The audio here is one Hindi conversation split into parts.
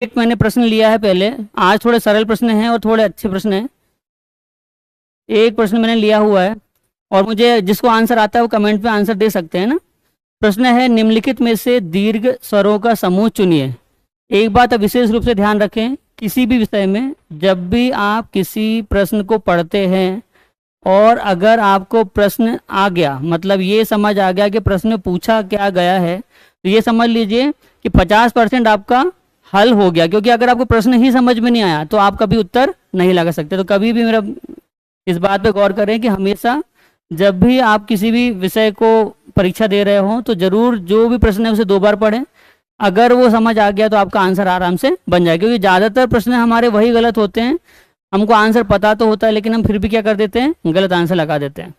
एक मैंने प्रश्न लिया है पहले, आज थोड़े सरल प्रश्न हैं और थोड़े अच्छे प्रश्न हैं। एक प्रश्न मैंने लिया हुआ है और मुझे जिसको आंसर आता है वो कमेंट में आंसर दे सकते हैं ना। प्रश्न है, निम्नलिखित में से दीर्घ स्वरों का समूह चुनिए। एक बात अब विशेष रूप से ध्यान रखें, किसी भी विषय में जब भी आप किसी प्रश्न को पढ़ते हैं और अगर आपको प्रश्न आ गया, मतलब ये समझ आ गया कि प्रश्न में पूछा क्या गया है, तो ये समझ लीजिए कि 50% आपका हल हो गया। क्योंकि अगर आपको प्रश्न ही समझ में नहीं आया तो आप कभी उत्तर नहीं लगा सकते। तो कभी भी मेरा इस बात पे गौर करें कि हमेशा जब भी आप किसी भी विषय को परीक्षा दे रहे हो तो जरूर जो भी प्रश्न है उसे 2 बार पढ़ें। अगर वो समझ आ गया तो आपका आंसर आराम से बन जाए। क्योंकि ज़्यादातर प्रश्न हमारे वही गलत होते हैं, हमको आंसर पता तो होता है लेकिन हम फिर भी क्या कर देते हैं, गलत आंसर लगा देते हैं।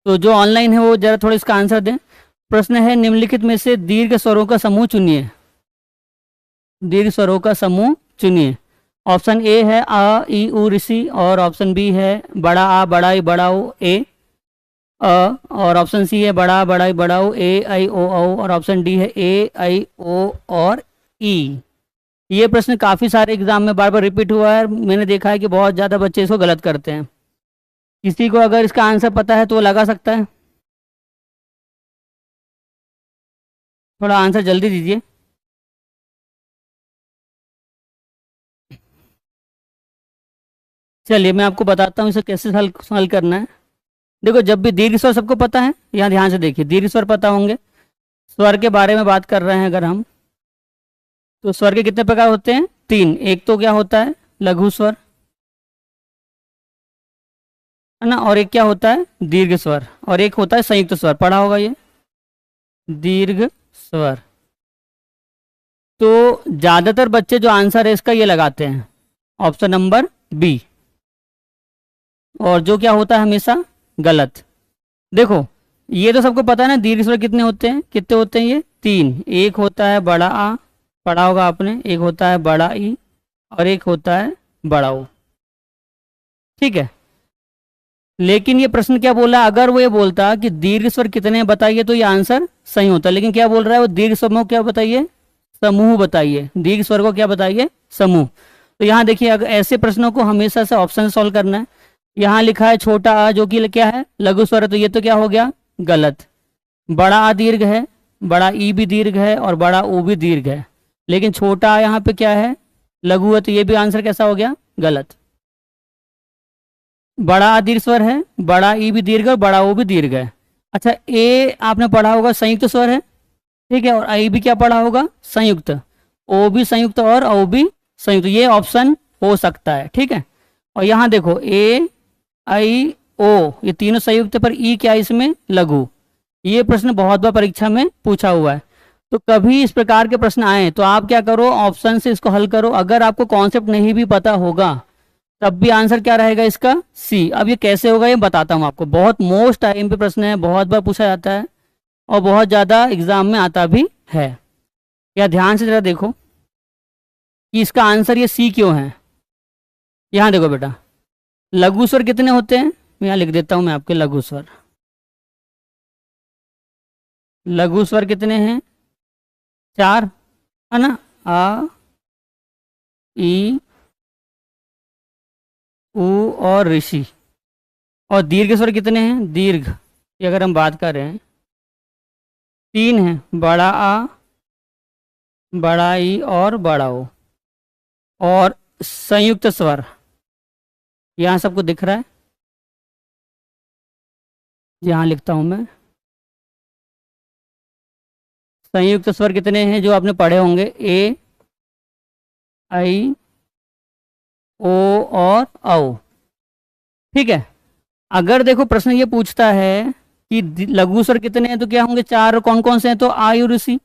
तो जो ऑनलाइन है वो जरा थोड़ा इसका आंसर दें। प्रश्न है, निम्नलिखित में से दीर्घ स्वरों का समूह चुनिए। दीर्घ स्वरों का समूह चुनिए। ऑप्शन ए है अ ई उ ऋषि, और ऑप्शन बी है बड़ा आ बड़ा ई बड़ा ओ ए अ, और ऑप्शन सी है बड़ा आ बड़ा ई बड़ा ओ ए आई ओ औ, और ऑप्शन डी है ए आई ओ और ई। ये प्रश्न काफ़ी सारे एग्जाम में बार बार रिपीट हुआ है। मैंने देखा है कि बहुत ज़्यादा बच्चे इसको गलत करते हैं। किसी को अगर इसका आंसर पता है तो वो लगा सकता है। थोड़ा आंसर जल्दी दीजिए। चलिए मैं आपको बताता हूँ इसे कैसे हल करना है। देखो, जब भी दीर्घ स्वर सबको पता है, यहाँ ध्यान से देखिए, दीर्घ स्वर पता होंगे। स्वर के बारे में बात कर रहे हैं अगर हम, तो स्वर के कितने प्रकार होते हैं? 3। एक तो क्या होता है, लघु स्वर, है ना, और एक क्या होता है, दीर्घ स्वर, और एक होता है संयुक्त स्वर। पढ़ा होगा ये दीर्घ स्वर। तो ज़्यादातर बच्चे जो आंसर है इसका ये लगाते हैं, ऑप्शन नंबर बी, और जो क्या होता है हमेशा गलत। देखो, ये तो सबको पता है ना, दीर्घ स्वर कितने होते हैं, कितने होते हैं ये? 3। एक होता है बड़ा आ, पढ़ा होगा आपने, एक होता है बड़ा ई, और एक होता है बड़ा ओ। ठीक है, लेकिन ये प्रश्न क्या बोला, अगर वो ये बोलता कि दीर्घ स्वर कितने हैं बताइए तो ये आंसर सही होता। लेकिन क्या बोल रहा है वो, दीर्घ समूह क्या बताइए, समूह बताइए। दीर्घ स्वर को क्या बताइए, समूह। तो यहाँ देखिए, अगर ऐसे प्रश्नों को हमेशा से ऑप्शन सॉल्व करना है। यहाँ लिखा है छोटा आ, जो कि क्या है, लघु स्वर है, तो ये तो क्या हो गया, गलत। बड़ा आ दीर्घ है, बड़ा ई भी दीर्घ है, और बड़ा ओ भी दीर्घ है, लेकिन छोटा आ यहाँ पे क्या है, लघु है, तो ये भी आंसर कैसा हो गया, गलत। बड़ा आ दीर्घ स्वर है, बड़ा ई भी दीर्घ है, और बड़ा ओ भी दीर्घ है। अच्छा, ए आपने पढ़ा होगा संयुक्त स्वर है, ठीक है, और आई भी क्या पढ़ा होगा, संयुक्त। ओ भी संयुक्त और औ भी संयुक्त, ये ऑप्शन हो सकता है। ठीक है, और यहाँ देखो ए आई ओ ये तीनों संयुक्त, पर ई क्या इसमें, लघु। ये प्रश्न बहुत बार परीक्षा में पूछा हुआ है। तो कभी इस प्रकार के प्रश्न आए तो आप क्या करो, ऑप्शन से इसको हल करो। अगर आपको कॉन्सेप्ट नहीं भी पता होगा तब भी आंसर क्या रहेगा इसका, सी। अब ये कैसे होगा ये बताता हूँ आपको। बहुत मोस्ट टाइम पे प्रश्न है, बहुत बार पूछा जाता है और बहुत ज़्यादा एग्जाम में आता भी है। या ध्यान से जरा देखो कि इसका आंसर ये सी क्यों है। यहाँ देखो बेटा, लघु स्वर कितने होते हैं, यहाँ लिख देता हूँ मैं आपके लघु स्वर। लघु स्वर कितने हैं, 4, है ना, आ ई उ और ऋषि। और दीर्घ स्वर कितने हैं, दीर्घ की अगर हम बात करें 3 हैं, बड़ा आ, बड़ा ई और बड़ा ओ। और संयुक्त स्वर यहाँ सबको दिख रहा है, यहाँ लिखता हूँ मैं। संयुक्त स्वर कितने हैं जो आपने पढ़े होंगे, ए आई ओ और औ। ठीक है, अगर देखो प्रश्न ये पूछता है कि लघु स्वर कितने हैं तो क्या होंगे, 4, कौन कौन से हैं, तो आ और ऋषि।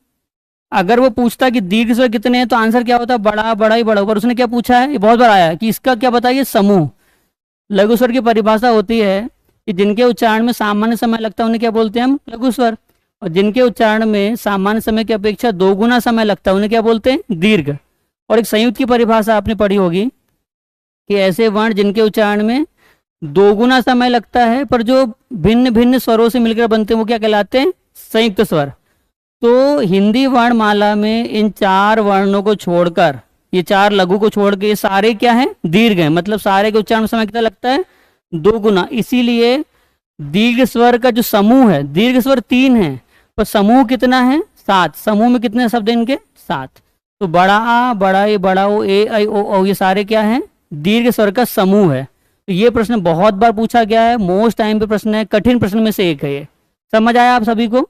अगर वो पूछता कि दीर्घ स्वर कितने हैं तो आंसर क्या होता, बड़ा बड़ा ही बड़ा। पर उसने क्या पूछा है, ये बहुत बार आया है कि इसका क्या बताइए, समूह। लघु स्वर की परिभाषा होती है कि जिनके उच्चारण में सामान्य समय लगता है उन्हें क्या बोलते हैं हम, लघु स्वर। और जिनके उच्चारण में सामान्य समय की अपेक्षा 2 गुना समय लगता है उन्हें क्या बोलते हैं, दीर्घ। और एक संयुक्त की परिभाषा आपने पढ़ी होगी कि ऐसे वर्ण जिनके उच्चारण में 2 गुना समय लगता है पर जो भिन्न भिन्न स्वरों से मिलकर बनते हैं वो क्या कहलाते हैं, संयुक्त स्वर। तो हिंदी वर्णमाला में इन 4 वर्णों को छोड़कर, ये 4 लघु को छोड़ के ये सारे क्या हैं, दीर्घ हैं, मतलब सारे के उच्चारण में समय कितना लगता है, 2 गुना। इसीलिए दीर्घ स्वर का जो समूह है, दीर्घ स्वर 3 है पर समूह कितना है, 7। समूह में कितने शब्द हैं इनके, 7। तो बड़ा आ, बड़ा ए, बड़ा ओ, ए ऐ ओ औ, ये सारे क्या हैं, दीर्घ स्वर का समूह है। तो ये प्रश्न बहुत बार पूछा गया है, मोस्ट टाइम पे प्रश्न है, कठिन प्रश्न में से एक है ये। समझ आया आप सभी को?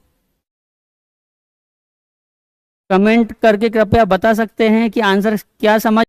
कमेंट करके कृपया बता सकते हैं कि आंसर क्या समझ